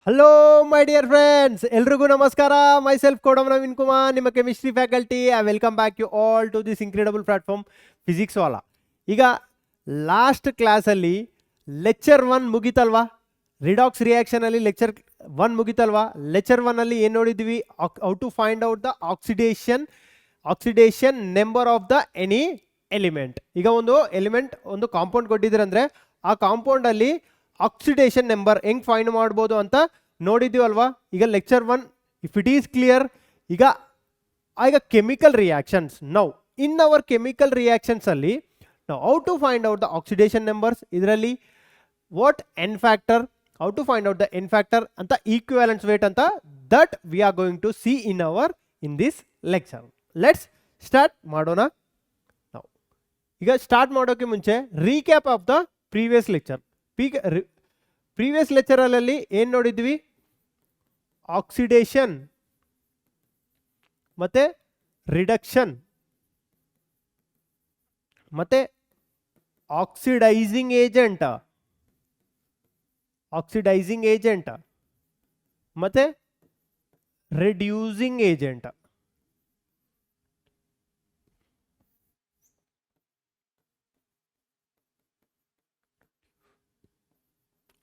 Hello my dear friends, ಎಲ್ರಿಗೂ ನಮಸ್ಕಾರ. Myself Kodam Naveen Kumar, ನಿಮ್ಮ chemistry faculty. I welcome back you all to this incredible platform Physics Wallah. ಈಗ last ಕ್ಲಾಸಲ್ಲಿ lecture 1 ಮುಗಿತಲ್ವಾ? Redox ರಿಯಾಕ್ಷನಲ್ಲಿ ಲೆಕ್ಚರ್ 1 ಮುಗಿತಲ್ವಾ? ಲೆಕ್ಚರ್ 1ಅಲ್ಲಿ ಏನು ನೋಡಿದ್ವಿ? How to find out the oxidation number of the any element. ಈಗ ಒಂದು ಎಲಿಮೆಂಟ್, ಒಂದು ಕಾಂಪೌಂಡ್ ಕೊಟ್ಟಿದ್ರಂದ್ರೆ ಆ ಕಾಂಪೌಂಡಲ್ಲಿ ಆಕ್ಸಿಡೇಷನ್ ನಂಬರ್ ಹೆಂಗ್ ಫೈಂಡ್ ಮಾಡ್ಬೋದು ಅಂತ ನೋಡಿದ್ದೀವಲ್ವಾ? ಈಗ lecture 1 if it is clear. ಈಗ chemical reactions. Now in our chemical reactions ಅಲ್ಲಿ ನಾವು how to find out the oxidation numbers, ಇದರಲ್ಲಿ what N factor, how to find out the N factor ಅಂತ, ಈಕ್ವಿವ್ಯಾಲೆಂಟ್ ವೇಟ್ ಅಂತ, that we are going to see in this lecture. Let's start ಮಾಡೋಣ. ನಾವು ಈಗ start ಮಾಡೋಕೆ ಮುಂಚೆ recap of the previous lecture. Previous ಲೆಕ್ಚರಲ್ಲಿ ಏನ್ ನೋಡಿದ್ವಿ? ಆಕ್ಸಿಡೇಷನ್ ಮತ್ತೆ ರಿಡಕ್ಷನ್ ಮತ್ತೆ ಆಕ್ಸಿಡೈಸಿಂಗ್ ಏಜೆಂಟ್ ಮತ್ತೆ ರಿಡ್ಯೂಸಿಂಗ್ ಏಜೆಂಟ್.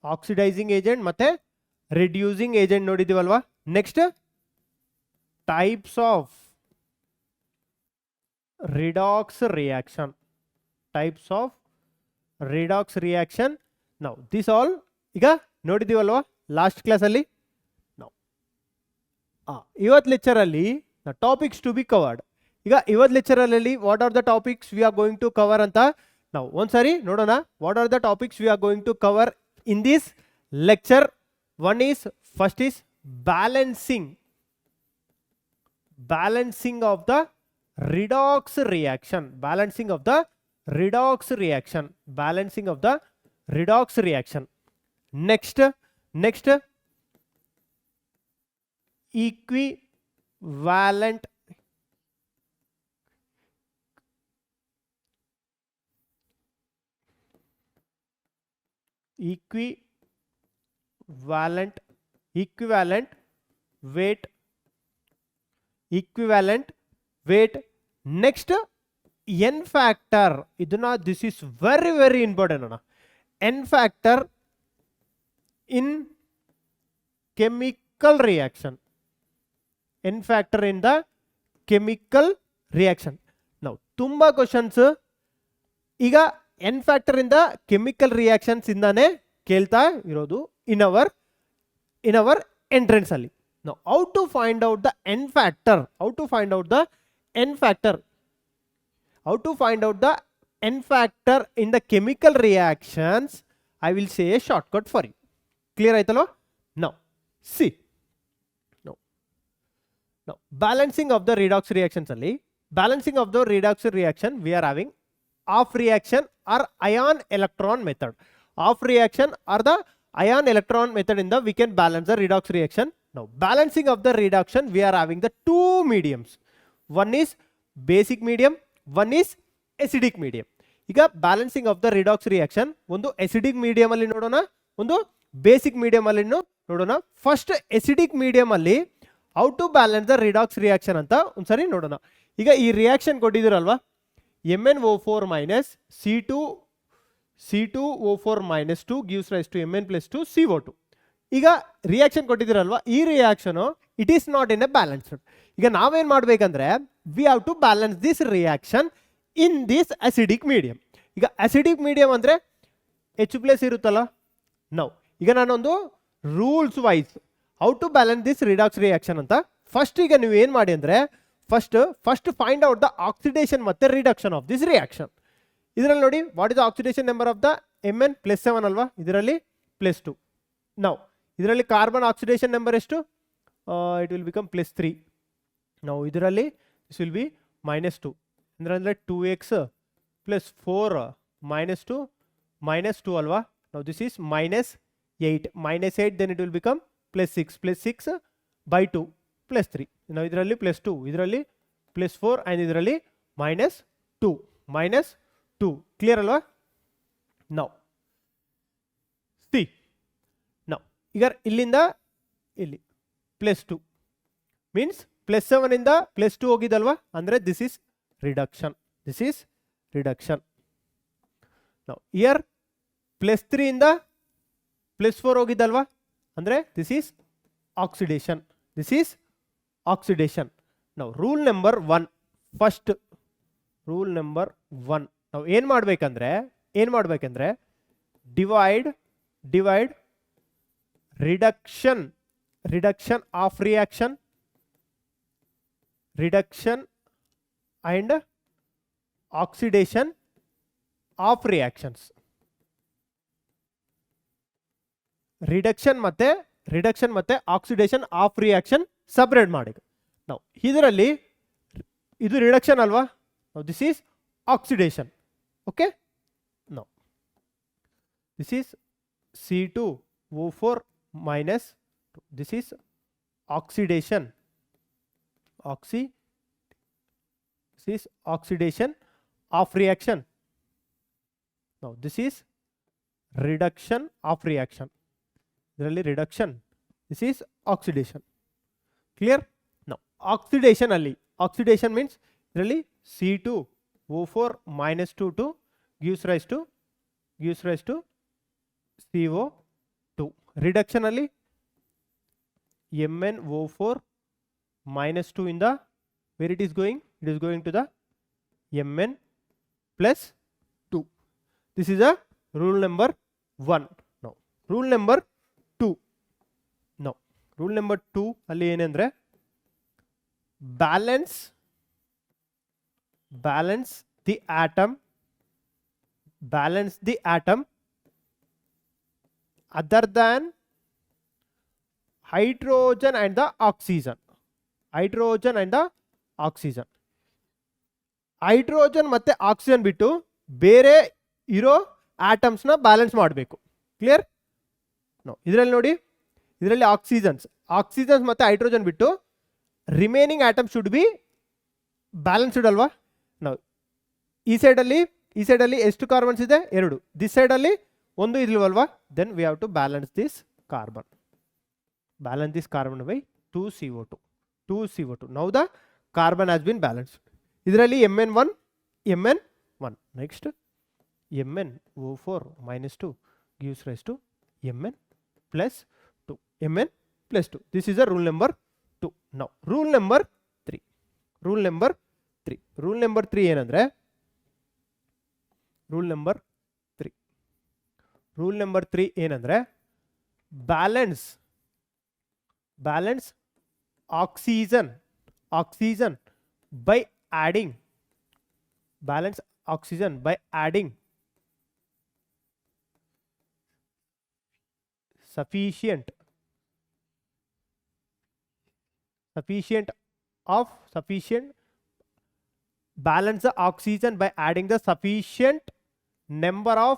ಆಕ್ಸಿಡೈಸಿಂಗ್ ಏಜೆಂಟ್ ಮತ್ತೆ ರಿಡ್ಯೂಸಿಂಗ್ ಏಜೆಂಟ್ ನೋಡಿದೀವಲ್ವಾ? Next types of redox reaction. ನಾವು ದಿಸ್ ಆಲ್ ಈಗ ನೋಡಿದೀವಲ್ವಾ ಲಾಸ್ಟ್ ಕ್ಲಾಸಲ್ಲಿ. ನಾವು ಇವತ್ತು ಲೆಕ್ಚರಲ್ಲಿ ಟಾಪಿಕ್ಸ್ ಟು ಬಿ ಕವರ್ಡ್. ಈಗ ಇವತ್ತು ಲೆಕ್ಚರಲ್ಲಿ what are the topics we are going to cover ಅಂತ ನಾವು ಒಂದ್ಸರಿ ನೋಡೋಣ. What are the topics we are going to cover in this lecture? First is balancing of the redox reaction. Next equivalent weight. Next n factor. iduna this is very important ana. n factor in chemical reaction. Now tumba questions ಈಗ N factor ಇಂದ chemical reactions ಇಂದಾನೆ ಕೇಳ್ತಾ ಇರೋದು in our entrance ಅಲ್ಲಿ. ನಾವು how to find out the N factor in the chemical reactions. I will say a shortcut for you. Clear ಆಯ್ತಲ್ವಾ? Now see, balancing of the redox reactions ಅಲ್ಲಿ, balancing of the redox reaction we are having off reaction or ion electron method. Off reaction or the ion electron method in the we can balance the redox reaction. Now balancing of the reduction, we are having the two mediums. One is basic medium, one is acidic medium. ಈಗ balancing of the redox reaction ಒಂದು acidic medium ಅಲ್ಲಿ ನೋಡೋಣ, ಒಂದು basic medium ಅಲ್ಲಿ ನೋಡೋಣ. First acidic medium ಅಲ್ಲಿ how to balance the redox reaction ಅಂತ ಒಂದ್ಸರಿ ನೋಡೋಣ. ಈಗ ಈ ರಿಯಾಕ್ಷನ್ ಕೊಟ್ಟಿದ್ದೀರಲ್ವಾ, MnO4 minus C2O4 minus 2 gives rise to Mn plus 2 CO2. ಈಗ ರಿಯಾಕ್ಷನ್ ಕೊಟ್ಟಿದ್ದೀರಲ್ವಾ, ಈ reaction it is not in a balanced. ಈಗ ನಾವೇನ್ ಮಾಡ್ಬೇಕಂದ್ರೆ we have to balance this reaction in this acidic medium. ಈಗ ಅಸಿಡಿಕ್ ಮೀಡಿಯಂ ಅಂದ್ರೆ H+ ಇರುತ್ತಲ್ಲ. ನಾವು ಈಗ ನಾನೊಂದು rules wise how to balance this redox reaction ಅಂತ. ಫಸ್ಟ್ ಈಗ ನೀವು ಏನ್ ಮಾಡಿ ಅಂದ್ರೆ first find out the oxidation ಮತ್ತೆ ರಿಡಕ್ಷನ್ ಆಫ್ ದಿಸ್ ರಿಯಾಕ್ಷನ್. ಇದರಲ್ಲಿ ನೋಡಿ, what is the oxidation number of the Mn +7 ಅಲ್ವಾ, ಇದರಲ್ಲಿ +2. ನಾವು ಇದರಲ್ಲಿ ಕಾರ್ಬನ್ ಆಕ್ಸಿಡೇಷನ್ ನಂಬರ್ ಎಷ್ಟು? It will become +3. ನಾವು ಇದರಲ್ಲಿ ದಿಸ್ ವಿಲ್ ಬಿ -2 ಅಂದ್ರೆ 2x + 4 -2 ಅಲ್ವಾ. ನಾವು this is -8 then it will become +6 by 2 +3. ನಾವು ಇದರಲ್ಲಿ +2, ಇದರಲ್ಲಿ +4 and ಇದರಲ್ಲಿ -2. ಕ್ಲಿಯರ್ ಅಲ್ವಾ? ನಾವು ಸಿ ನಾವು ಈಗ ಇಲ್ಲಿಂದ ಇಲ್ಲಿ +2 ಮೀನ್ಸ್ +7 ಇಂದ +2 ಹೋಗಿದಲ್ವಾ, ಅಂದರೆ this is reduction. This is reduction. ನಾವು ಇಯರ್ +3 ಇಂದ +4 ಹೋಗಿದ್ದಲ್ವಾ, ಅಂದರೆ this is oxidation. This is oxidation. ನಾವು rule number 1, first rule number 1 ನಾವು ಏನು ಮಾಡಬೇಕಂದ್ರೆ divide reduction of reaction and oxidation of reactions. Reduction ಮತ್ತೆ ಆಕ್ಸಿಡೇಷನ್ ಆಫ್ ರಿಯಾಕ್ಷನ್ ಸಪರೇಟ್ ಮಾಡಿ. ನಾವು ಇದರಲ್ಲಿ ಇದು ರಿಡಕ್ಷನ್ ಅಲ್ವಾ, ದಿಸ್ ಈಸ್ ಆಕ್ಸಿಡೇಷನ್. ಓಕೆ, ನಾವು this is C2O4 minus, this is oxidation. This is oxidation of reaction. Now this is reduction of reaction. Really reduction. This is oxidation. Clear? Now oxidation ali. Oxidation means really C2O4 minus 2 gives rise to CO2. Reduction ali MnO4 minus 2 in the, where it is going? It is going to the Mn plus 2. This is a rule number 1. Now rule number 2. Now rule number 2 ಅಲ್ಲಿ ಏನಂದ್ರೆ balance the atom other than hydrogen and the oxygen. Hydrogen ಮತ್ತೆ oxygen ಬಿಟ್ಟು ಬೇರೆ ಇರೋ atoms ನ balance ಮಾಡಬೇಕು. Clear? ಇದರಲ್ಲಿ ನೋಡಿ, ಇದರಲ್ಲಿ ಆಕ್ಸಿಜನ್ಸ್ ಮತ್ತೆ ಹೈಡ್ರೋಜನ್ ಬಿಟ್ಟು remaining atom should be balanced ಅಲ್ವಾ. ನಾವು ಈ ಸೈಡ್ ಅಲ್ಲಿ ಎಷ್ಟು ಕಾರ್ಬನ್ಸ್ ಇದೆ? 2. ದಿಸ್ ಸೈಡ್ ಅಲ್ಲಿ 1 ಇಲ್ವಲ್ವಾ. Then we have to balance this carbon. Balance this carbon by 2CO2. Now the carbon has been balanced. Idralli Mn1. Next MnO4 minus 2 gives rise to Mn plus 2. Mn plus 2. This is a rule number 2. Now rule number 3. Rule number 3 ಏನಂದ್ರೆ rule number 3 ಏನಂದ್ರೆ balance oxygen by adding sufficient balance the oxygen by adding the sufficient number of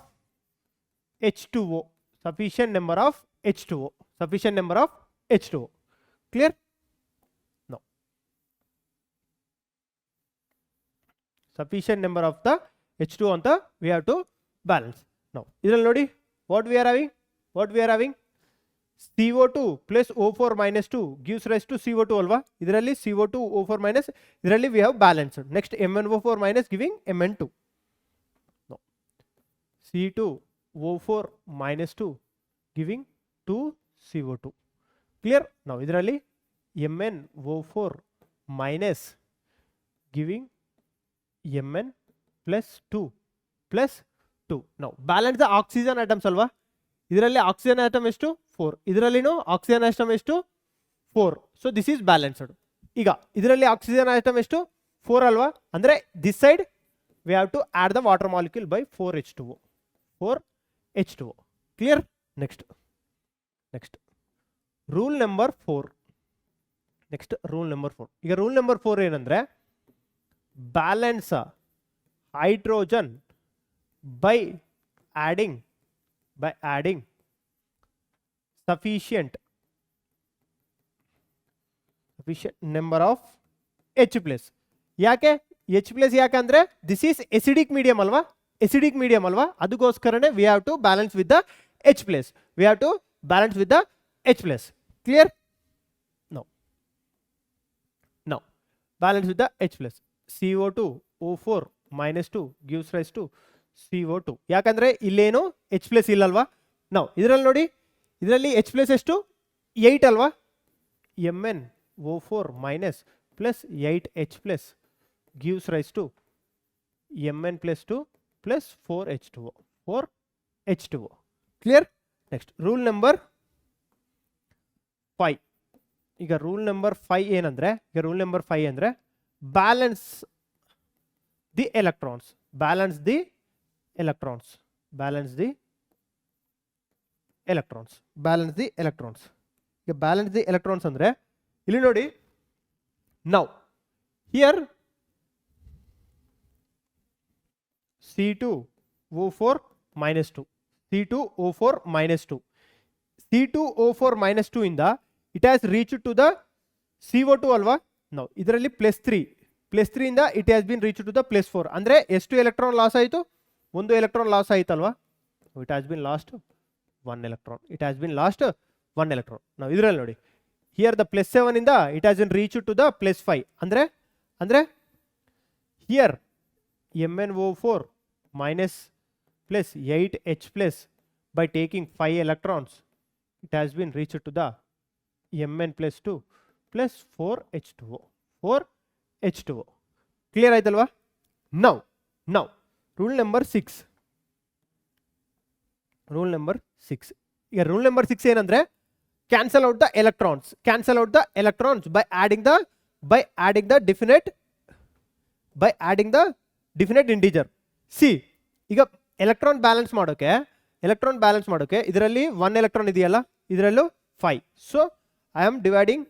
H2O. Sufficient number of H2O. Clear? No. Sufficient number of the H2O ಅಂತ we have to balance. Now ಇದರಲ್ಲಿ ನೋಡಿ, what we are having CO2 plus O4 minus 2 gives rise to CO2 ಅಲ್ವಾ. ಇದರಲ್ಲಿ CO2 O4 minus, ಇದರಲ್ಲಿ we have balanced. Next MnO4 minus giving Mn2. No. C2 O4 minus 2 giving 2 CO2. Clear? Now ಇದರಲ್ಲಿ MnO4 minus giving Mn plus 2. Now balance the oxygen atoms ಅಲ್ವಾ. ಇದರಲ್ಲಿ oxygen atom ಎಷ್ಟು? 4. ಇದರಲ್ಲಿನೂ oxygen atom ಎಷ್ಟು? 4. So this is balanced. ಈಗ ಇದರಲ್ಲಿ oxygen atom ಎಷ್ಟು? 4 ಅಲ್ವಾ. ಅಂದ್ರೆ this side we have to add the water molecule by 4H2O. Clear? Next rule number 4. ಈಗ ರೂಲ್ ನಂಬರ್ 4 ಏನಂದ್ರೆ balance hydrogen by adding sufficient number of H plus. ಯಾಕೆ H plus? ಯಾಕಂದ್ರೆ this is acidic medium ಅಲ್ವಾ. ಅದಕ್ಕೋಸ್ಕರನೇ we have to balance with the H plus. Clear? balance with the H plus. CO2 O4 minus 2 gives rise to CO2. ಯಾಕಂದ್ರೆ ಇಲ್ಲೇನು H plus ಇಲ್ಲಲ್ವಾ. ನಾವು ಇದರಲ್ಲಿ ನೋಡಿ, ಇದರಲ್ಲಿ H plus ಎಷ್ಟು 8 ಅಲ್ವಾ. MnO4 minus plus 8H plus gives rise to Mn plus 2 plus 4H2O. 4H2O. Clear? Next, rule number 5. ಈಗ rule number 5 ಏನಂದ್ರೆ, ಬ್ಯಾಲೆನ್ಸ್ ದಿ ಎಲೆಕ್ಟ್ರಾನ್ಸ್. ಈಗ ಬ್ಯಾಲೆನ್ಸ್ ದಿ ಎಲೆಕ್ಟ್ರಾನ್ಸ್ ಅಂದ್ರೆ ಇಲ್ಲಿ ನೋಡಿ, now here C2O4 minus 2, C2O4 minus 2, C2O4 minus 2 ಇಂದ it has reached to the CO2 ಅಲ್ವಾ. ನಾವು ಇದರಲ್ಲಿ +3 ಇಂದ it has been reached to the +4 ಅಂದ್ರೆ ಎಷ್ಟು ಎಲೆಕ್ಟ್ರಾನ್ ಲಾಸ್ ಆಯಿತು, ಒಂದು ಎಲೆಕ್ಟ್ರಾನ್ ಲಾಸ್ ಆಯ್ತಲ್ವಾ. it has been lost one electron. ನಾವು ಇದರಲ್ಲಿ ನೋಡಿ, here the +7 ಇಂದ it has been reached to the +5 ಅಂದ್ರೆ here MnO4 minus plus 8H plus by taking 5 electrons, it has been reached to the Mn plus 2 plus 4H2O. Clear ಆಯ್ತಲ್ವಾ. now rule number 6. ಈಗ rule number 6 ಏನಂದ್ರೆ, cancel out the electrons by adding the definite integer. C ಈಗ electron balance ಮಾಡೋಕೆ ಇದರಲ್ಲಿ 1 electron ಇದೆಯಲ್ಲ, ಇದರಲ್ಲೂ 5. So I am dividing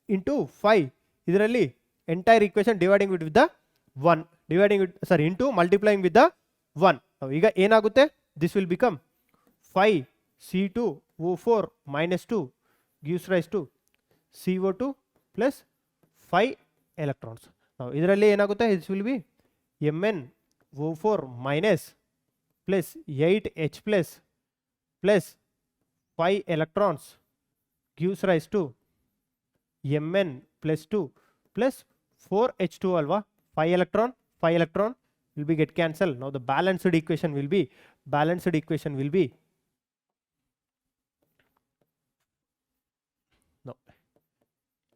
into 5. ಇದರಲ್ಲಿ entire equation dividing with the 1, into multiplying with the 1. ಈಗ ಏನಾಗುತ್ತೆ, this will become 5 C2O4 minus 2 gives rise to CO2 plus 5 electrons. ನಾವು ಇದರಲ್ಲಿ ಏನಾಗುತ್ತೆ, this will be MnO4 minus plus 8H plus 5 electrons gives rise to Mn plus 2 plus 4H2 alva. 5 electron will be get cancelled. Now the balanced equation will be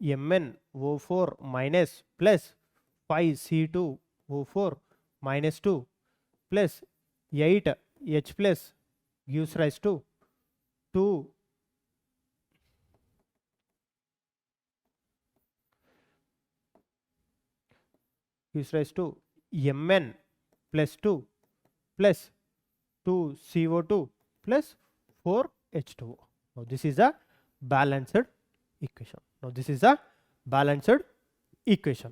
MnO4 minus plus 5 C2O4 minus 2 plus 8H plus gives rise to 2 Mn plus 2 plus 2 CO2 plus 4H2O. Now this is a balanced equation.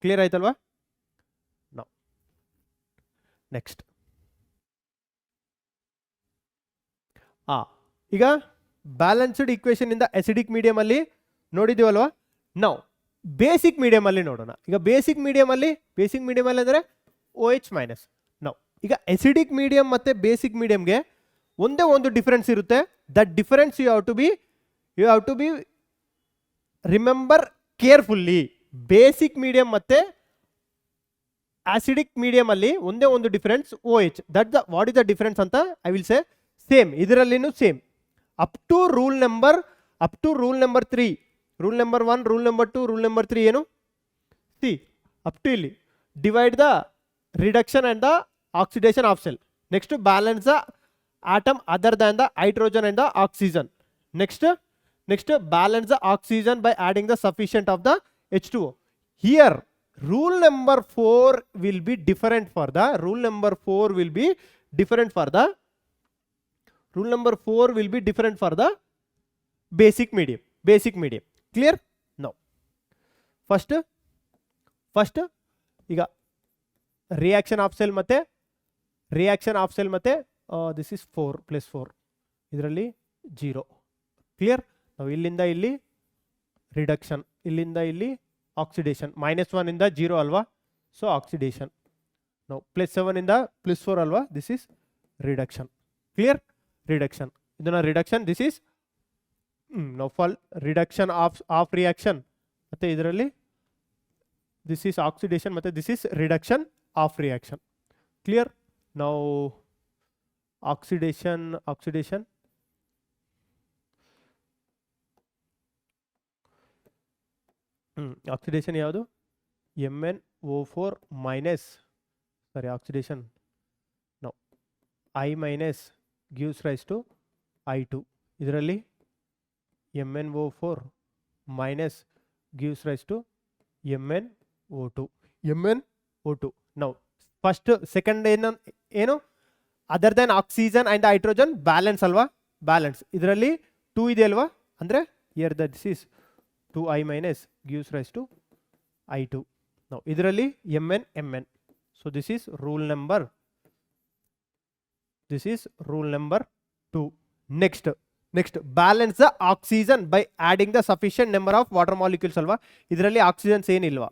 Clear ಆಯ್ತಲ್ವಾ. Now next, ಈಗ balanced equation ಇಂದ acidic medium ಅಲ್ಲಿ ನೋಡಿದೀವಲ್ವಾ. ನಾವು basic medium ಅಲ್ಲಿ ನೋಡೋಣ. ಈಗ basic medium ಅಲ್ಲಿ ಅಂದ್ರೆ OH ಮೈನಸ್. ನಾವು ಈಗ ಅಸಿಡಿಕ್ ಮೀಡಿಯಂ ಮತ್ತೆ ಬೇಸಿಕ್ ಮೀಡಿಯಂಗೆ ಒಂದೇ ಒಂದು ಡಿಫರೆನ್ಸ್ ಇರುತ್ತೆ. That difference you have to be remember carefully. Basic medium ಮತ್ತೆ ಆಸಿಡಿಕ್ ಮೀಡಿಯಂ ಅಲ್ಲಿ ಒಂದೇ ಒಂದು difference OH. What is the difference ಅಂತ ಐ ವಿಲ್ ಸೇ ಸೇಮ್. ಇದರಲ್ಲಿನೂ same up to rule number 3. Rule number 1, rule number 2, rule number 3 ಏನು, see up to ಇಲ್ಲಿ divide the reduction and the oxidation of cell. Next balance the atom other than the hydrogen and the oxygen. Next balance the oxygen by adding the sufficient of the H2O. Here rule number 4 will be different for the basic medium. Clear. Now first ಈಗ reaction of cell ಮತ್ತೆ this is 4 plus 4 ಇದರಲ್ಲಿ 0. Clear. ನಾವು ಇಲ್ಲಿಂದ ಇಲ್ಲಿ reduction, ಇಲ್ಲಿಂದ ಇಲ್ಲಿ oxidation. -1 ಇಂದ 0 ಅಲ್ವಾ, ಸೊ ಆಕ್ಸಿಡೇಷನ್. ನಾವು +7 ಇಂದ +4 ಅಲ್ವಾ, this is reduction. Clear. Reduction, ಇದನ್ನ ರಿಡಕ್ಷನ್, ದಿಸ್ ಇಸ್ ನಾವು ಫಾಲ್ ರಿಡಕ್ಷನ್ ಆಫ್ ರಿಯಾಕ್ಷನ್. ಮತ್ತೆ ಇದರಲ್ಲಿ this is oxidation ಮತ್ತೆ this is reduction of reaction. Clear? Now oxidation oxidation ಯಾವುದು MnO4 minus, sorry, oxidation, no, I minus gives rise to I2. ಇದರಲ್ಲಿ MnO4 minus gives rise to MnO2. Now first second ಏನು other than oxygen and hydrogen balance ಅಲ್ವಾ, balance. ಇದರಲ್ಲಿ 2 ಇದೆ ಅಲ್ವಾ, ಅಂದರೆ here this is 2I minus gives rise to I2. Now ಇದರಲ್ಲಿ Mn. So this is rule number 2. Next balance the oxygen by adding the sufficient number of water molecules ಅಲ್ವಾ. ಇದರಲ್ಲಿ oxygens ಏನಿಲ್ವಾ,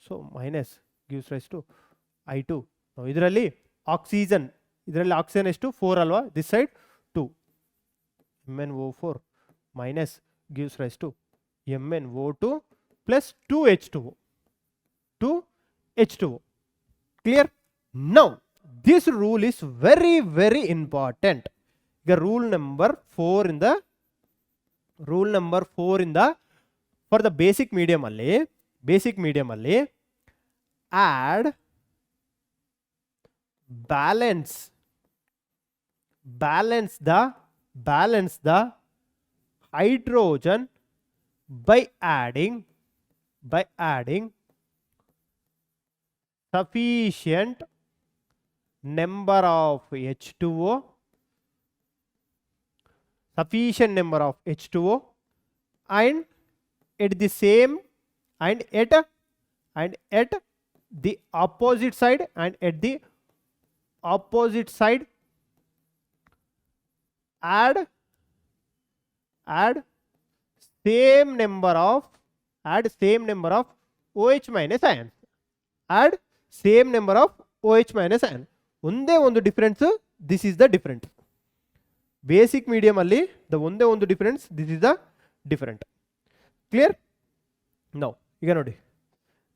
so minus gives rise to I2. Now ಇದರಲ್ಲಿ oxygen ಎಷ್ಟು 4 ಅಲ್ವಾ, this side 2. MnO4 minus gives rise to MnO2 plus 2H2O. Clear? Now this rule is very very important. The rule number 4 in the for the basic medium ಅಲ್ಲಿ add balance the hydrogen by adding sufficient number of H2O and at the same and at the opposite side add same number of OH minus ions. Add same number of OH minus ion. ಒಂದೇ ಒಂದು difference, this is the different. Basic medium ಅಲ್ಲಿ ಒಂದೇ ಒಂದು difference, this is the different. Clear? ನಾವು ಈಗ ನೋಡಿ,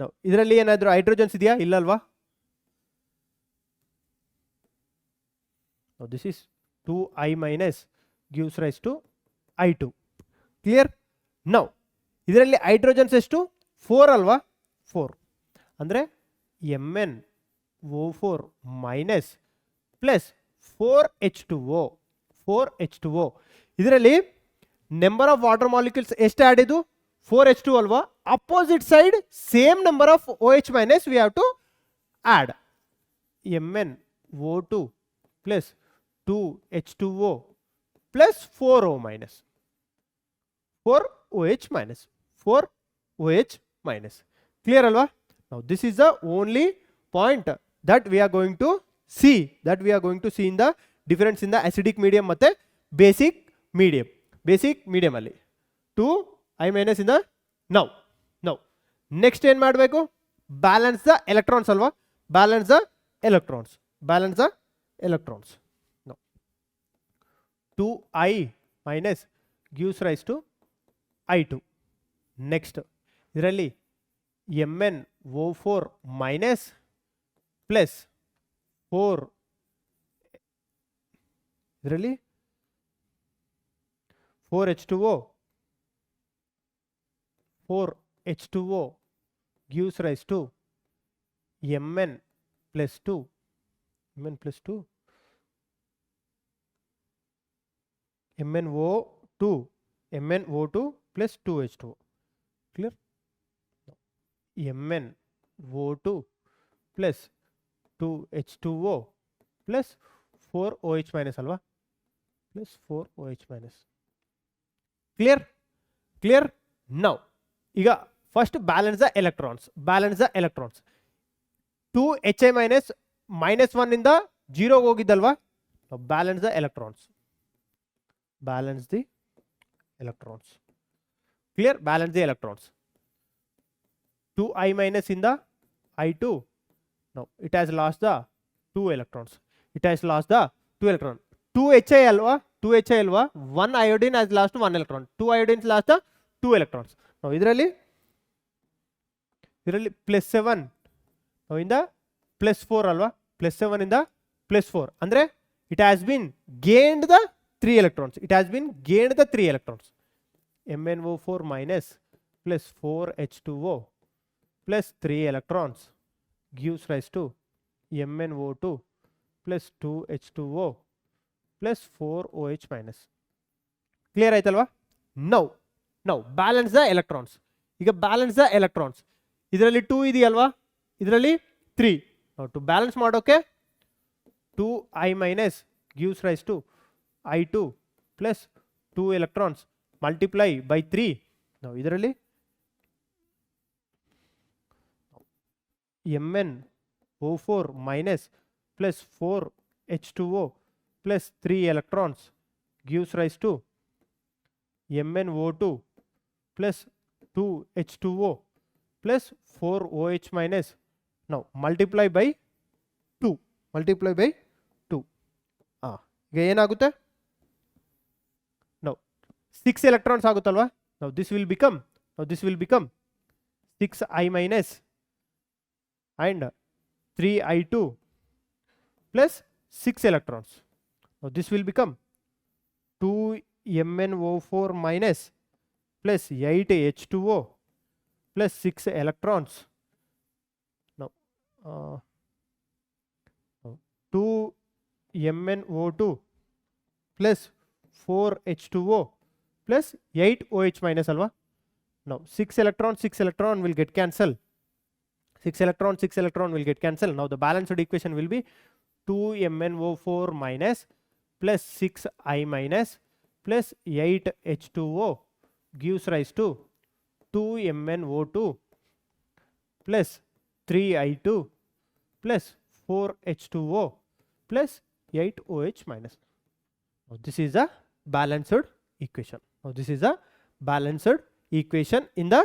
ನಾವು ಇದರಲ್ಲಿ ಏನಾದರೂ ಹೈಡ್ರೋಜನ್ಸ್ ಇದೆಯಾ, ಇಲ್ಲ ಅಲ್ವಾ. This is 2I minus gives rise to I2. Clear? ನಾವು ಇದರಲ್ಲಿ ಹೈಡ್ರೋಜನ್ಸ್ ಎಷ್ಟು 4 ಅಲ್ವಾ, 4 ಅಂದರೆ MnO4 minus plus 4H2O. ಇದರಲ್ಲಿ ನಂಬರ್ ಆಫ್ ವಾಟರ್ ಮಾಲಿಕ್ಯೂಲ್ಸ್ ಎಷ್ಟು ಆಡ್ ಇದು 4H2 ಅಲ್ವಾ. Opposite side same number of OH minus we have to add MnO2 plus 2H2O plus 4OH minus. Clear alva? Now this is the only point that we are going to see in the difference in the acidic medium ಮತ್ತೆ basic medium ಅಲ್ಲಿ 2I minus in the now next ಏನು ಮಾಡಬೇಕು, balance the electrons ಅಲ್ವಾ, balance the electrons. Now 2I minus gives rise to I2. next ಇದರಲ್ಲಿ MnO4 minus plus 4, ಇದರಲ್ಲಿ 4H2O gives rise to Mn plus 2 MnO2 plus 2H2O. Clear? MnO2 plus 2H2O plus 4OH minus alva, plus 4OH minus. Clear? Now ಈಗ first balance the electrons. 2Hi minus -1 ಇಂದ 0 ಹೋಗಿದ್ದಲ್ವಾ. Now balance the electrons. Clear? Balance the electrons. 2I minus in the I2. Now it has lost the 2 electrons. 2Hi alva. 1 iodine has lost 1 electron. 2 iodines lost the 2 electrons. Now ಇದರಲ್ಲಿ ಇದರಲ್ಲಿ +7 ಇಂದ +4 ಅಲ್ವಾ, +7 ಇಂದ +4 ಅಂದರೆ it has been gained the 3 electrons. It has been gained the 3 electrons. MnO4 minus plus 4H2O plus 3 electrons gives rise to MnO2 plus 2H2O plus 4OH minus. Clear ಆಯ್ತಲ್ವಾ? Now balance the electrons. ಈಗ balance the electrons. ಇದರಲ್ಲಿ 2 ಇದೆಯಲ್ವಾ, ಇದರಲ್ಲಿ 3. Now to balance ಮಾಡೋಕೆ 2I minus gives rise to I2 plus 2 electrons multiply by 3. Now ಇದರಲ್ಲಿ MnO4 minus plus 4H2O plus 3 electrons gives rise to MnO2 plus 2H2O plus 4OH minus. Now multiply by 2. Multiply by 2. ಈಗ ಏನಾಗುತ್ತೆ? Now 6 electrons ಆಗುತ್ತಲ್ವಾ? Now this will become 6I minus and 3I2 plus 6 electrons. Now this will become 2MnO4 minus plus 8H2O plus 6 electrons. Now 2MnO2 plus 4H2O plus 8OH minus alva. Now 6 electron will get cancelled. 6 electron will get cancelled. Now the balanced equation will be 2MnO4 minus plus 6I minus plus 8H2O gives rise to 2MnO2 plus 3I2 plus 4H2O plus 8OH minus. Now this is a balanced equation. In the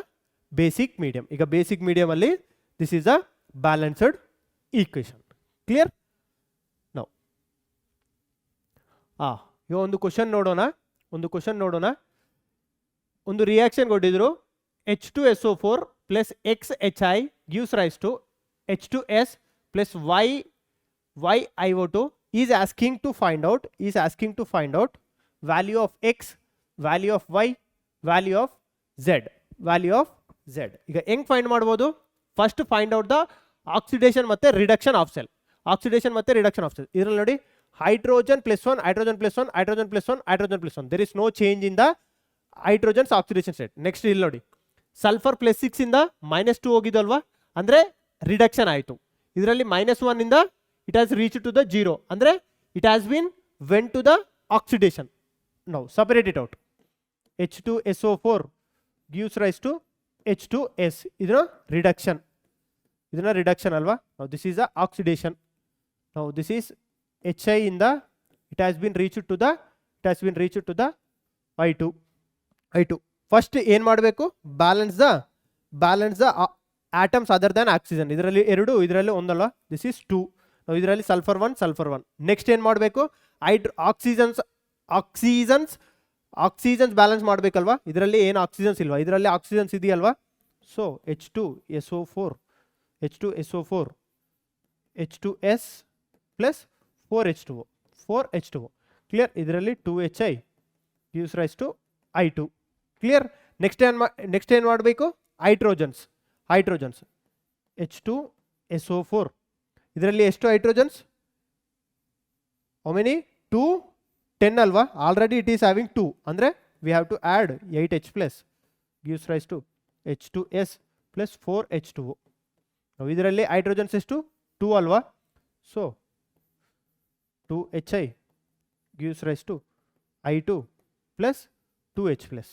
basic medium. ಈಗ basic medium ಅಲ್ಲಿ this is a balanced equation. Clear? Now ಈಗ ಒಂದು question ನೋಡೋಣ. ಒಂದು reaction ಕೊಟ್ಟಿದ್ರು H2SO4 plus XHI gives rise to H2S plus YiO2 is asking to find out value of X, value of Y, value of Z. ಈಗ ಹೆಂಗ್ find ಮಾಡ್ಬೋದು? First find out the oxidation ಮತ್ತೆ reduction of cell. ಇದರಲ್ಲಿ ನೋಡಿ hydrogen plus 1, hydrogen plus 1, hydrogen plus 1, hydrogen plus 1. There is no change in the hydrogen's oxidation state. Next ಇಲ್ಲಿ ನೋಡಿ sulphur +6 ಇಂದ -2 ಹೋಗಿದಲ್ವಾ, ಅಂದ್ರೆ ರಿಡಕ್ಷನ್ ಆಯಿತು. ಇದರಲ್ಲಿ -1 ಇಂದ it has reached to the 0, ಅಂದ್ರೆ it has been went to the oxidation. Now separate it out. H2SO4 gives rise to H2S. ಇದನ್ನ reduction ಅಲ್ವಾ. Now this is the oxidation. Now this is HI ಇಂದ it has been reached to the I2. First ಏನ್ ಮಾಡಬೇಕು? Balance the atoms other than oxygen. ಇದರಲ್ಲಿ 2, ಇದರಲ್ಲಿ 1 ಅಲ್ವಾ. This is 2. ಇದರಲ್ಲಿ sulphur 1. Next ಏನ್ ಮಾಡಬೇಕು? ಆಕ್ಸಿಜನ್ಸ್ ಬ್ಯಾಲೆನ್ಸ್ ಮಾಡಬೇಕಲ್ವಾ. ಇದರಲ್ಲಿ ಏನು ಆಕ್ಸಿಜನ್ಸ್ ಇಲ್ವಾ, ಇದರಲ್ಲಿ ಆಕ್ಸಿಜನ್ಸ್ ಇದೆಯಲ್ವಾ. So H2SO4 H2S plus 4H2O. Clear? ಇದರಲ್ಲಿ 2HI gives rise to I2. Clear? Next ಏನು ಮಾಡಬೇಕು? Hydrogens H2SO4. ಇದರಲ್ಲಿ ಎಷ್ಟು ಹೈಡ್ರೋಜನ್ಸ್? How many? 2, 10 ಅಲ್ವಾ. ಆಲ್ರೆಡಿ ಇಟ್ ಈಸ್ ಹ್ಯಾವಿಂಗ್ 2, ಅಂದರೆ we have to add 8H plus gives rise to H2S plus 4H2O. ಇದರಲ್ಲಿ hydrogens ಎಷ್ಟು? 2 ಅಲ್ವಾ. So 2HI gives rise to I2 plus 2H plus.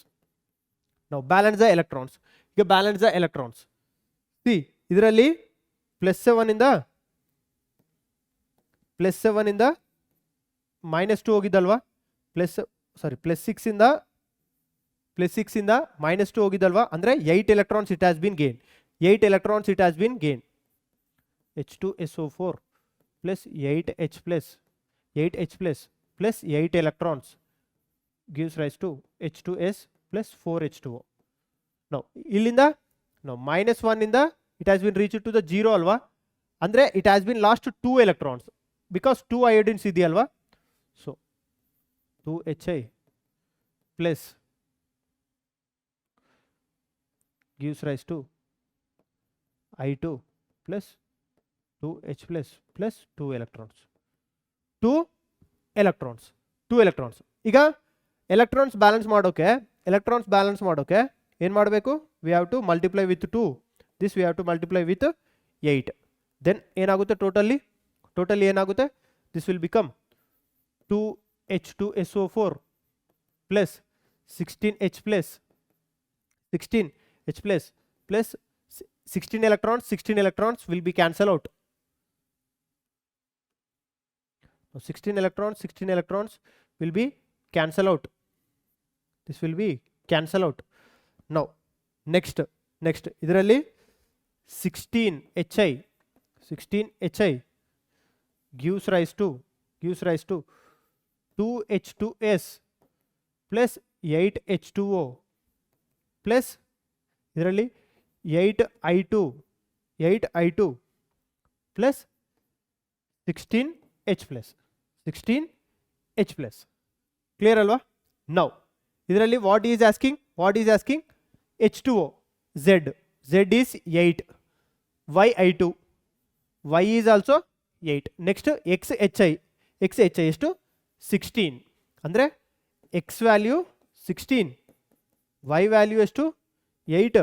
Now balance the electrons. ಈಗ balance the electrons. See, ಇದರಲ್ಲಿ +7 ಇಂದ -2 ಹೋಗಿದ್ದಲ್ವಾ. +6 ಇಂದ -2 ಹೋಗಿದ್ದಲ್ವಾ, ಅಂದ್ರೆ 8 electrons it has been gained. H2SO4 plus 8H plus plus 8 electrons gives rise to H2S plus 4H2O. Now ಇಲ್ಲಿಂದ -1 ಇಂದ it has been reached to the 0 alva, andre it has been lost 2 electrons because 2 iodines idi alva. So 2Hi plus gives rise to I2 plus 2H plus 2 electrons. 2 electrons. ಈಗ electrons balance ಮಾಡೋಕೆ ಏನು ಮಾಡಬೇಕು? we have to multiply with 2. this we have to multiply with 8. then ಏನಾಗುತ್ತೆ totally ಏನಾಗುತ್ತೆ? this will become 2H2SO4 plus 16H plus 16 electrons will be cancelled out. 16 electrons will be cancelled out. This will be cancelled out. Now next idralli 16Hi gives rise to 2H2S plus 8H2O plus idralli 8I2 plus 16H plus. Clear alva? Now idralli what is asking? H2O. Z is 8. Y I2. Y is also 8. Next XHI is to 16. Andre X value 16. Y value is to 8.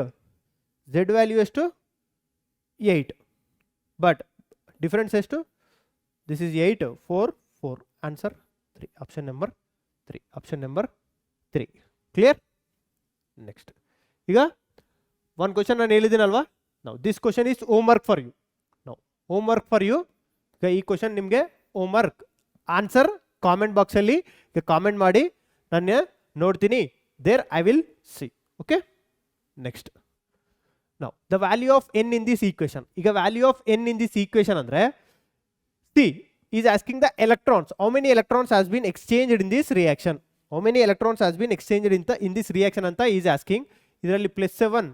Z value is to 8. But difference is to this is 8, 4. Answer 3. Option number 3. Clear? Next. ಈಗ one question ನಾನು ಹೇಳಿದ್ದೀನಲ್ವಾ? Now this question is homework for you. ಈಗ ಈ question ನಿಮಗೆ homework. Answer comment ಬಾಕ್ಸಲ್ಲಿ comment ಮಾಡಿ, ನಾನು ನೋಡ್ತೀನಿ. There I will see. Okay, next. Now the value of n in this equation. ಈಗ value of n in this equation ಅಂದ್ರೆ C is asking the electrons. How many electrons has been exchanged in this reaction? How many electrons has been exchanged in this reaction anta is asking. ಇದರಲ್ಲಿ +7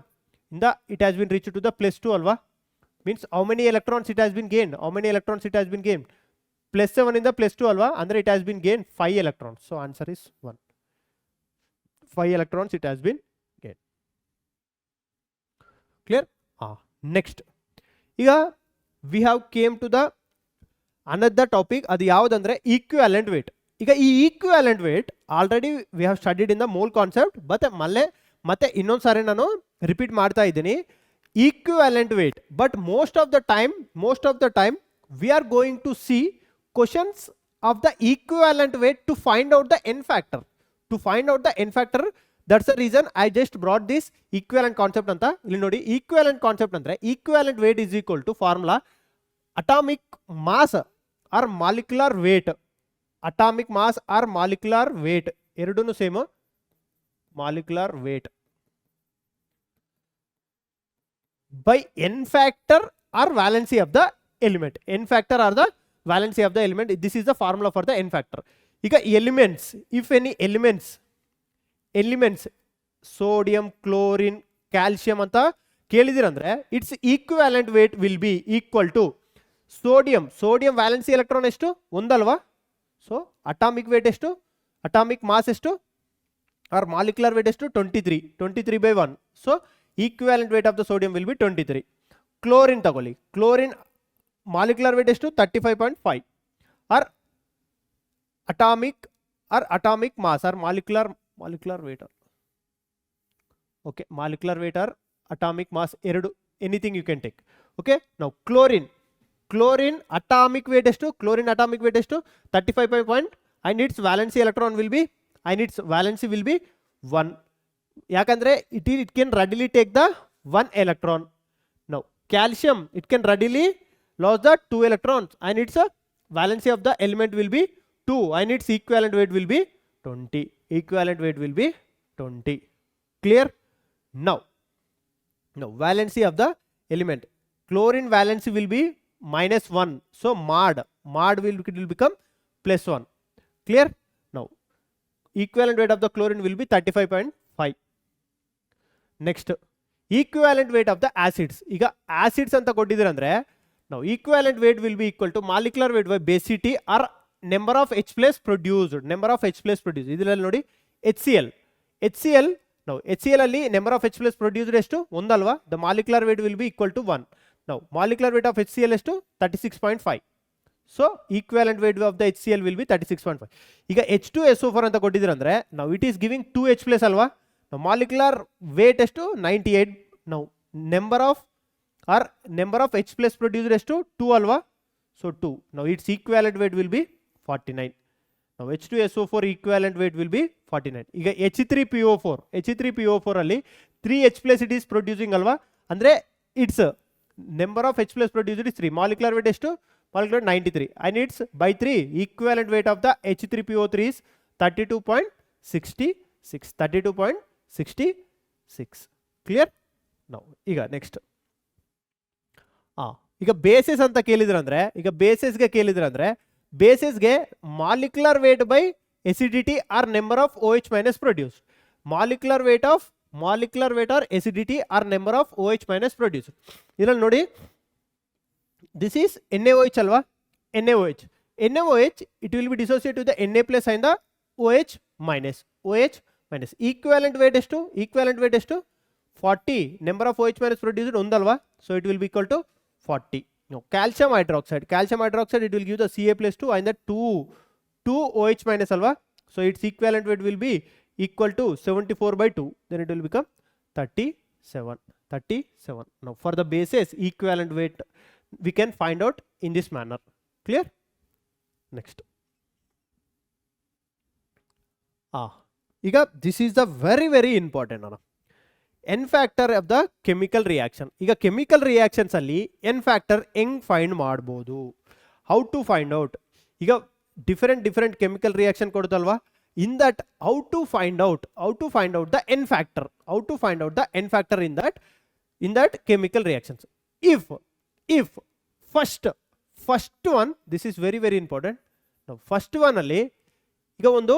ಇಂದ it has been reached to the +2 ಅಲ್ವಾ? Means how many electrons it has been gained? +7 ಇಂದ +2 ಅಲ್ವಾ? ಅಂದ್ರೆ it has been gained 5 electrons. So answer is 1. 5 electrons it has been gained. Clear? Next. ಈಗ we have came to the another topic. ಅದು ಯಾವುದಂದ್ರೆ equivalent weight. ಈಗ ಈ equivalent weight already we have studied in the mole concept, ಮತ್ತೆ ಇನ್ನೊಂದು ಸಾರಿ ನಾನು repeat ಮಾಡ್ತಾ ಇದ್ದೀನಿ. equivalent weight, but most of the time we are going to see questions of the equivalent weight to find out the n factor. That's the reason I just brought this equivalent concept anta. ಇಲ್ಲಿ ನೋಡಿ, equivalent concept ಅಂದ್ರೆ equivalent weight is equal to formula atomic mass or molecular weight. Atomic mass or molecular weight ಎರಡೂನು same. molecular weight by n factor or valency of the element. n factor or the valency of the element. This is the formula for the n factor. ಈಗ elements, if any elements sodium, chlorine, calcium ಅಂತ ಕೇಳಿದಿರಂದ್ರೆ its equivalent weight will be equal to sodium valency electron ಎಷ್ಟು? ಒಂದಲ್ವಾ? So atomic weight ಎಷ್ಟು? atomic mass ಎಷ್ಟು? or molecular weight ಎಷ್ಟು? 23 by 1. so equivalent weight of the sodium will be 23. chlorine ತಗೊಳ್ಳಿ. chlorine molecular weight ಎಷ್ಟು? 35.5. or atomic mass or molecular weight. okay, molecular weight or atomic mass ಎರಡು, anything you can take. okay, now chlorine atomic weight ಎಷ್ಟು? 35.5. and its valency will be 1. ಯಾಕಂದ್ರೆ it can readily take the 1 electron. now calcium, it can readily lose the 2 electrons and its valency of the element will be 2 and its equivalent weight will be 20. Clear? now valency of the element. chlorine valency will be -1, so mod will become +1. clear? now equivalent weight of the chlorine will be 35.5. next, equivalent weight of the acids. ಈಗ acids ಅಂತ ಕೊಟ್ಟಿದ್ದೀರ ಅಂದ್ರೆ ನಾವು equivalent weight will be equal to molecular weight by basicity or number of H plus produced. Number of H plus produce ಇದರಲ್ಲಿ ನೋಡಿ HCl ನಾವು HCl ಅಲ್ಲಿ number of H plus produced ಎಷ್ಟು ಒಂದಲ್ವಾ. The molecular weight will be equal to 1. ನಾವು molecular weight of HCl ಎಷ್ಟು 36.5. So equivalent weight of the HCl will be 36.5. ಈಗ H2SO4 ಅಂತ ಕೊಟ್ಟಿದ್ದೀರ ಅಂದ್ರೆ ನಾವು it is giving 2H place ಅಲ್ವಾ. ನಾವು ಮಾಲಿಕ್ಯುಲರ್ ವೇಟ್ ಎಷ್ಟು 98. ನಾವು number of H plus produced ಎಷ್ಟು 2 ಅಲ್ವಾ. ಸೊ 2. ನಾವು its equivalent weight will be 49. ನಾವು H2SO4 equivalent weight will be 49. ಈಗ H3PO4 ಅಲ್ಲಿ 3H place it is producing ಅಲ್ವಾ. ಅಂದ್ರೆ it's number of H plus produced is 3. Molecular wait ಎಷ್ಟು molecular 93 and it's by 3 equivalent weight of the H3PO3 is 32.66. Clear? Now ಈಗ next ಈಗ bases ಅಂತ ಕೇಳಿದ್ರಂದ್ರೆ ಬೇಸಿಸ್ಗೆ molecular weight by acidity or number of OH minus produce. Molecular weight or acidity or number of OH minus produce. ಇದರಲ್ಲಿ ನೋಡಿ this is NaOH alva. NaOH it will be dissociated to the Na plus and the OH minus. Equivalent weight ಎಷ್ಟು 40. Number of OH minus produced ondalva, so it will be equal to 40. Now calcium hydroxide it will give the Ca plus 2 and the 2 OH minus alva, so its equivalent weight will be equal to 74 by 2, then it will become 37. Now for the bases equivalent weight we can find out in this manner. Clear? Next. Iga this is the very important n factor of the chemical reaction. Iga chemical reactions alli n factor eng find ಮಾಡಬಹುದು. How to find out? Iga different chemical reaction ಕೊಡುತ್ತಲ್ವಾ. In that how to find out the n factor. In that chemical reactions. If first one, this is very important. Now first one ಅಲ್ಲಿ ಈಗ ಒಂದು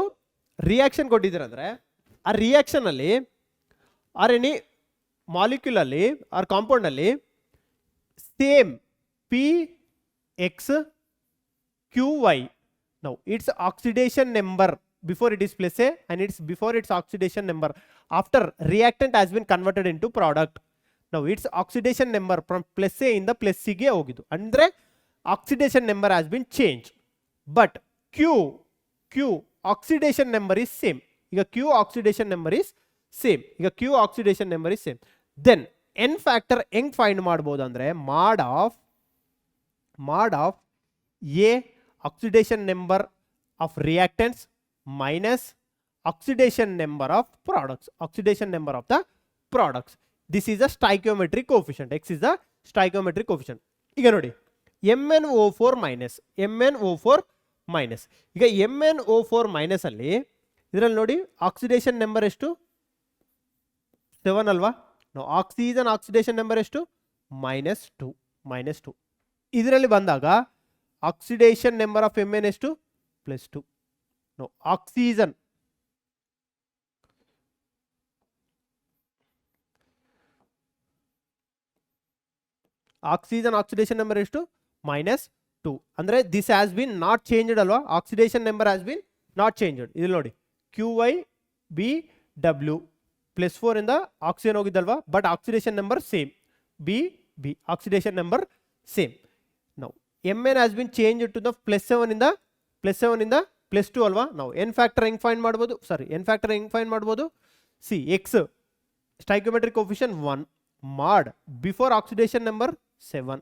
reaction ಕೊಟ್ಟಿದ್ದೀರಾ ಅಂದ್ರೆ ಆ reaction ಅಲ್ಲಿ R any molecule ಅಲ್ಲಿ R compound ಅಲ್ಲಿ same PXQY. now its oxidation number before it is plus A and its before its oxidation number after reactant has been converted into product. Now its oxidation number from plus A in the plus C ಗೆ ಹೋಗಿದ್ದು ಅಂದ್ರೆ oxidation number has been changed, but Q oxidation number is same. ಈಗ Q oxidation number is same. then n factor ಹೆಂಗ್ find ಮಾಡಬಹುದು ಅಂದ್ರೆ mod of A oxidation number of reactants minus oxidation number of the products. This is a stoichiometric coefficient. X is the stoichiometric coefficient. ಈಗ ನೋಡಿ MnO4 minus. ಈಗ MnO4 minus ಅಲ್ಲಿ ಇದರಲ್ಲಿ ನೋಡಿ oxidation number ಎಷ್ಟು 7 ಅಲ್ವಾ. ನಾವು ಆಕ್ಸಿಜನ್ ಆಕ್ಸಿಡೇಷನ್ ನಂಬರ್ ಎಷ್ಟು -2. ಇದರಲ್ಲಿ ಬಂದಾಗ ಆಕ್ಸಿಡೇಷನ್ ನಂಬರ್ ಆಫ್ Mn ಎಷ್ಟು +2. ನಾವು ಆಕ್ಸಿಜನ್ ಆಕ್ಸಿಡೇಷನ್ ನಂಬರ್ ಎಷ್ಟು -2. ಅಂದ್ರೆ this has been not changed ಅಲ್ವಾ. Oxidation number has been not changed. ಇಲ್ಲಿ ನೋಡಿ QyBW +4 ಇಂದ ಆಕ್ಸಿಜನ್ ಹೋಗಿದ್ದಲ್ವಾ, but oxidation number same B oxidation number same. ನಾವು Mn has been changed to the +7 ಇಂದ +2 ಅಲ್ವಾ. ನಾವು n ಫ್ಯಾಕ್ಟರ್ ಹೆಂಗ್ ಫೈಂಡ್ ಮಾಡ್ಬೋದು see X stoichiometric coefficient 1 mod before oxidation number 7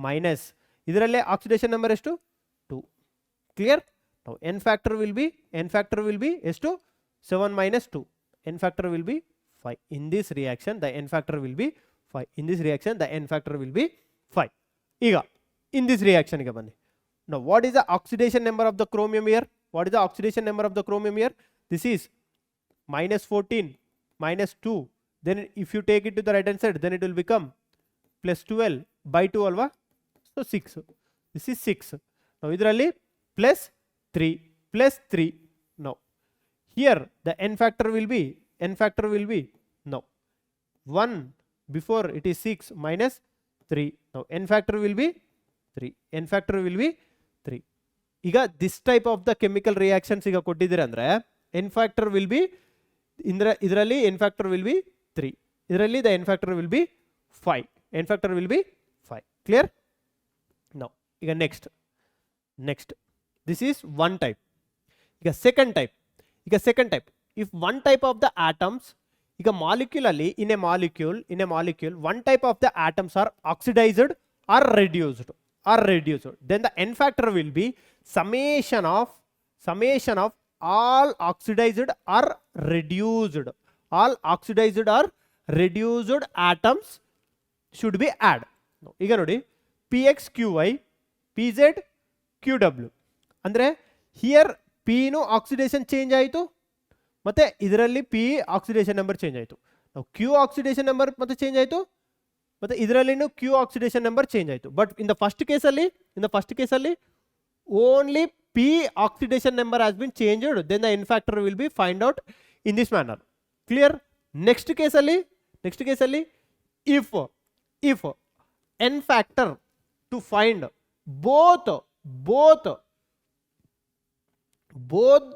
minus ಇದರಲ್ಲೇ ಆಕ್ಸಿಡೇಷನ್ ನಂಬರ್ ಎಷ್ಟು 2. Clear? now n factor will be ಎಷ್ಟು 7 minus 2. n factor will be 5. in this reaction the n factor will be 5. ಈಗ in this reaction ಗೆ ಬನ್ನಿ. now what is the oxidation number of the chromium here? This is -14 -2. then if you take it to the right hand side then it will become +12 by 2 alva, so 6. this is 6. now idralli +3. now here the n factor will be now 1 before it is 6 minus 3. Now n factor will be 3. n factor will be 3. ಈಗ this type of the chemical reactions ಈಗ ಕೊಟ್ಟಿದ್ದೀರ ಅಂದ್ರೆ n factor will be ಇದರಲ್ಲಿ n factor will be 3. ಇದರಲ್ಲಿ the n factor will be 5. n factor will be 5. Clear? Now ಈಗ next this is one type. ಈಗ second type if one type of the atoms ಈಗ molecule ಅಲ್ಲಿ in a molecule one type of the atoms are oxidized or reduced then the n factor will be summation of all oxidized or reduced atoms should be add. ಈಗ ನೋಡಿ px qy pz qw ಅಂದ್ರೆ here p ನು oxidation change ಆಯಿತು ಮತ್ತೆ ಇದರಲ್ಲಿ p oxidation number change ಆಯಿತು. ನಾವು q oxidation number ಮತ್ತೆ ಚೇಂಜ್ ಆಯಿತು ಮತ್ತೆ ಇದರಲ್ಲಿನೂ q ಆಕ್ಸಿಡೇಷನ್ ನಂಬರ್ ಚೇಂಜ್ ಆಯಿತು. ಬಟ್ ಇನ್ ದ ಫಸ್ಟ್ ಕೇಸಲ್ಲಿ only p oxidation number has been changed, then the n factor will be find out in this manner. Clear? Next case alli if n factor to find both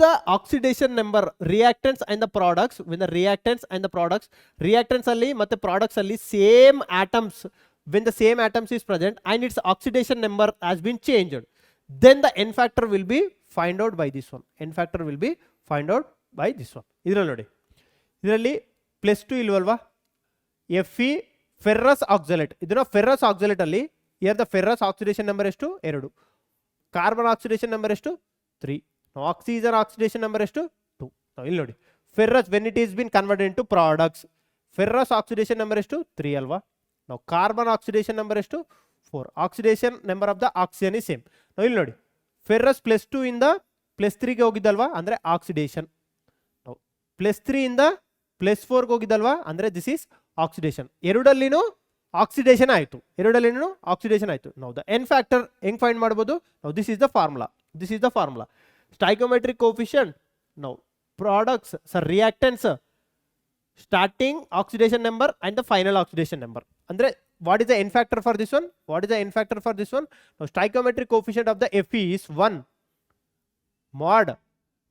the oxidation number reactants and the products, when the reactants alli matte products alli same atoms, when the same atoms is present and its oxidation number has been changed, then the n factor will be find out by this one. ಇದರಲ್ಲಿ ನೋಡಿ ಇದರಲ್ಲಿ +2 ಇಲ್ವಲ್ವಾ Fe ferrous oxalate. ಇದನ್ನ ferrous oxalate ಅಲ್ಲಿ here the ferrous oxidation number ಎಷ್ಟು 2, carbon oxidation number ಎಷ್ಟು 3, oxygen oxidation number ಎಷ್ಟು 2. ಇಲ್ಲಿ ನೋಡಿ ferrous when it is been converted into products ferrous oxidation number ಎಷ್ಟು 3 ಅಲ್ವಾ. ನಾವು ಕಾರ್ಬನ್ ಆಕ್ಸಿಡೇಷನ್ ನಂಬರ್ ಎಷ್ಟು 4, oxidation number of the oxygen is same. ನಾವು ಇಲ್ಲಿ ನೋಡಿ ಫೆರಸ್ +2 ಇಂದ +3 ಗೆ ಹೋಗಿದ್ದಲ್ವಾ ಅಂದ್ರೆ ಆಕ್ಸಿಡೇಷನ್, +3 ಇಂದ +4 ಗೆ ಹೋಗಿದ್ದಲ್ವಾ ಅಂದ್ರೆ ದಿಸ್ ಇಸ್ ಆಕ್ಸಿಡೇಷನ್. ಎರಡಲ್ಲಿನೂ ಆಕ್ಸಿಡೇಷನ್ ಆಯಿತು. ನಾವು ದ n ಫ್ಯಾಕ್ಟರ್ ಹೆಂಗ್ ಫೈಂಡ್ ಮಾಡ್ಬೋದು? ನಾವು this is the formula. Stoichiometric coefficient, ನಾವು products reactants starting oxidation number and the final oxidation number. Andre what is the n factor for this one? Now stoichiometric coefficient of the Fe is 1 mod.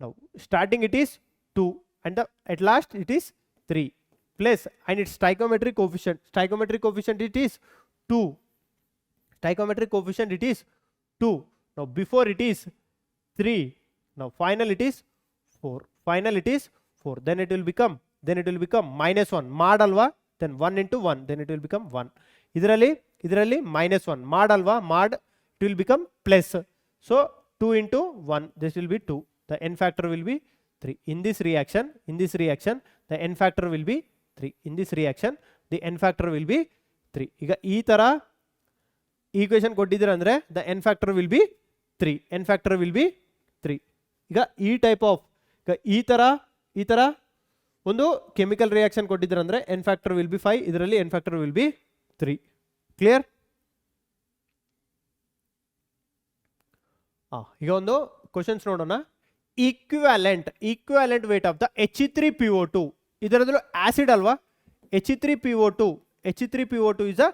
Now starting it is 2 and at last it is 3 plus and its stoichiometric coefficient it is 2. Now before it is 3, now final it is 4. Then it will become -1 mod alva, then 1 into 1, then it will become 1. ಇದರಲ್ಲಿ -1 mod alva, mod it will become plus, so 2 into 1, this will be 2. The n factor will be 3. In this reaction the n factor will be 3. The n factor will be 3. ಈಗ ಈ ತರ equation ಕೊಟ್ಟಿದ್ದೀರಾ ಅಂದ್ರೆ the n factor will be 3. ಈಗ ಈ type of ಈ ತರ ಒಂದು ಕೆಮಿಕಲ್ ರಿಯಾಕ್ಷನ್ ಕೊಟ್ಟಿದ್ದಾರೆ ಅಂದ್ರೆ n ಫ್ಯಾಕ್ಟರ್ ವಿಲ್ ಬಿ 5, ಇದರಲ್ಲಿ n factor will be 3. Clear? ಈಗ ಒಂದು ಕ್ವಶನ್ಸ್ ನೋಡೋಣ. Equivalent wait of the He3PO2, ಇದರಲ್ಲೂ ಆಸಿಡ್ ಅಲ್ವಾ. He3PO2 ಇಸ್ ಅ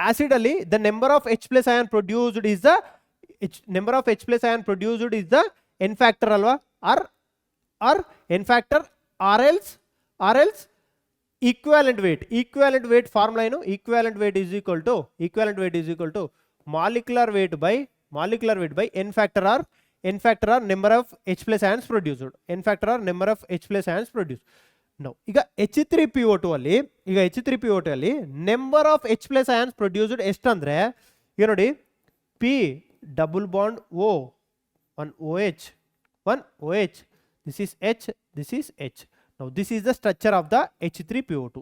ಆಸಿಡ್ ಅಲ್ಲಿ the number of H+ ion produced is the n factor ಅಲ್ವಾ, or n factor or else equivalent weight formula ಏನು? equivalent weight is equal to molecular weight by n factor or number of H+ ions produced. Now ಈಗ H3PO2 ಅಲ್ಲಿ number of H+ ions produced ಎಷ್ಟಂದ್ರೆ ಈಗ ನೋಡಿ P double bond O, 1 OH, this is H. Now this is the structure of the H3PO2.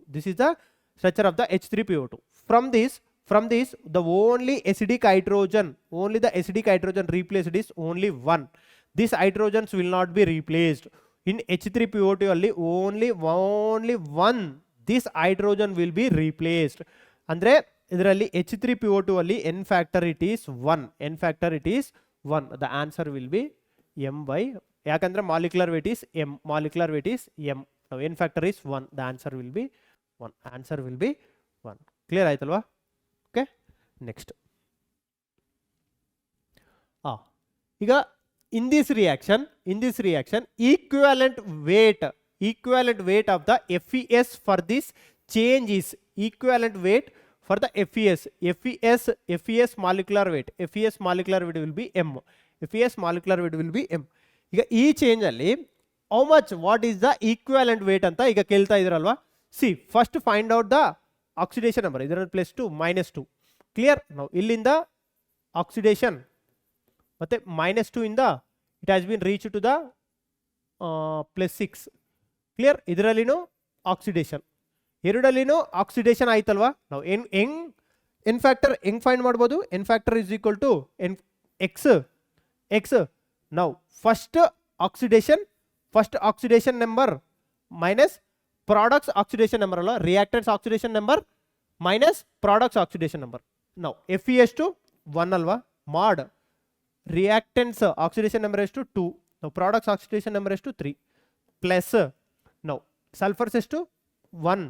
From this the only acidic hydrogen replaced is only 1. These hydrogens will not be replaced. In H3PO2 only one this hydrogen will be replaced. Andre ಇದರಲ್ಲಿ H3PO2 ಅಲ್ಲಿ n factor it is 1. The answer will be m by, ಯಾಕಂದ್ರೆ molecular weight is m. Now n factor is 1. The answer will be 1. Answer will be 1. Clear ಆಯ್ತಲ್ವಾ? Okay, next. ಈಗ in this reaction equivalent weight of the FES for this change is equivalent weight for the FES molecular weight will be M. FES molecular weight will be M. ಈಗ ಈ change ಅಲ್ಲಿ how much, what is the equivalent weight ಅಂತ ಈಗ ಕೇಳ್ತಾ ಇದ್ರಲ್ವಾ? See, first find out the oxidation number. ಇದರಲ್ಲಿ +2 -2. Clear? Now ಇಲ್ಲಿಂದ oxidation ಮತ್ತೆ -2 ಇಂದ it has been reached to the +6. Clear? ಇದರಲ್ಲಿನೂ ಆಕ್ಸಿಡೇಷನ್, ಎರಡಲ್ಲಿನೂ ಆಕ್ಸಿಡೇಷನ್ ಆಯ್ತಲ್ವಾ? ನಾವು n ಫ್ಯಾಕ್ಟರ್ ಹೆಂಗ್ ಫೈಂಡ್ ಮಾಡ್ಬೋದು? n factor is equal to x. ನಾವು first oxidation number minus products oxidation number ಅಲ್ವಾ? Reactants oxidation number minus products oxidation number. ನಾವು FeS to 1 ಅಲ್ವಾ? ಮಾಡ್ ರಿಯಾಕ್ಟೆಂಟ್ಸ್ ಆಕ್ಸಿಡೇಷನ್ ನಂಬರ್ ಎಷ್ಟು? 2. ನಾವು ಪ್ರಾಡಕ್ಟ್ಸ್ ಆಕ್ಸಿಡೇಷನ್ ನಂಬರ್ ಎಷ್ಟು? 3 ಪ್ಲಸ್ ನಾವು ಸಲ್ಫರ್ಸ್ ಎಷ್ಟು? 1.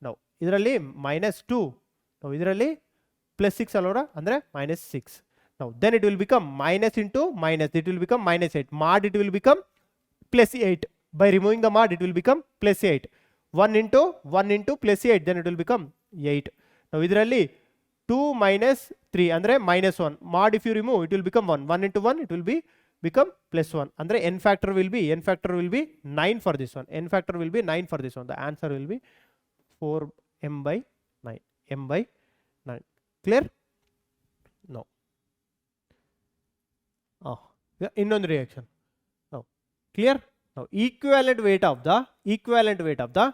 ನಾವು ಇದರಲ್ಲಿ -2, ನಾವು ಇದರಲ್ಲಿ +6 ಅಲ್ವರ, ಅಂದರೆ -6. now then it will become minus into minus, it will become -8. mod it will become +8. by removing the mod it will become +8. 1 into +8, then it will become 8. now ಇದರಲ್ಲಿ 2 - 3 ಅಂದರೆ -1. mod if you remove it will become 1. 1 into 1 it will become +1. ಅಂದರೆ n factor will be 9 for this one. n factor will be 9 for this one. the answer will be 4m/9. m/9. clear? no. ಇನ್ನೊಂದು reaction. now clear? now equivalent weight of the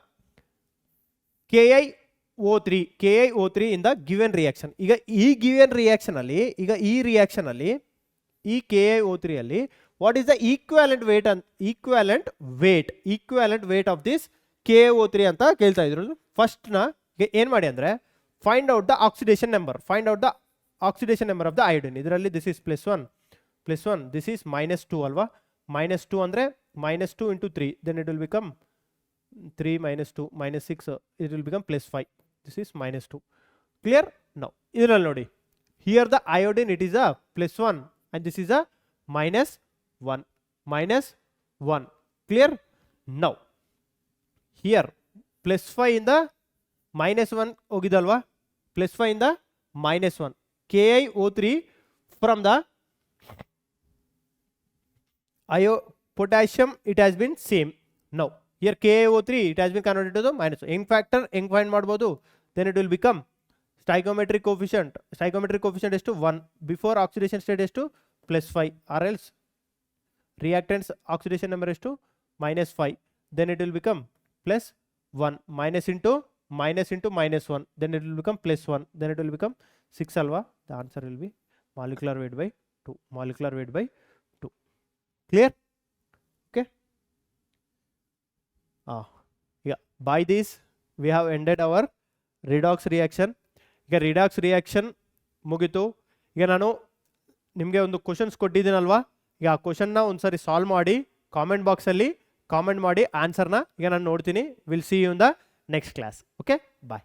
KiO3 in the given reaction. ಈಗ ಈ given reaction ಅಲ್ಲಿ, ಈಗ ಈ reaction ಅಲ್ಲಿ ಈ KiO3 ಅಲ್ಲಿ what is the equivalent weight of this KiO3 ಅಂತ ಕೇಳ್ತಾ ಇದ್ರು. ಫಸ್ಟ್ ನ ಏನ್ ಮಾಡಿ ಅಂದ್ರೆ find out the oxidation number of the iodine. ಇದರಲ್ಲಿ this is +1, this is -2 ಅಲ್ವಾ? -2 ಅಂದ್ರೆ -2 into 3, then it will become 3 - 2 -6, it will become +5. this is -2. clear? now ಇದರಲ್ಲಿ ನೋಡಿ, here the iodine it is a +1 and this is a -1. clear? now here +5 ಇಂದ -1 ಹೋಗಿದಲ್ವಾ? +5 ಇಂದ -1. KiO3 from the potassium it has been same. now here KiO3 it has been converted to the -1. n factor ಹೆಂಗ್ find ಮಾಡ್ಬೋದು? then it will become stoichiometric coefficient is to 1. before oxidation state is to +5, or else reactants oxidation number is to -5, then it will become +1. minus into -1, then it will become +1, then it will become 6 alva. the answer will be molecular weight by 2. clear? okay. yeah, by this we have ended our redox reaction. ಈಗ redox reaction ಮುಗಿತು. ಈಗ ನಾನು ನಿಮಗೆ ಒಂದು questions ಕೊಟ್ಟಿದ್ದೀನಲ್ವಾ? ಈಗ ಆ ಕ್ವಶನ್ನ ಒಂದ್ಸರಿ solve ಮಾಡಿ ಕಾಮೆಂಟ್ ಬಾಕ್ಸಲ್ಲಿ ಕಾಮೆಂಟ್ ಮಾಡಿ ಆನ್ಸರ್ನ ಈಗ ನಾನು ನೋಡ್ತೀನಿ. Will see you in the next class. Okay, bye.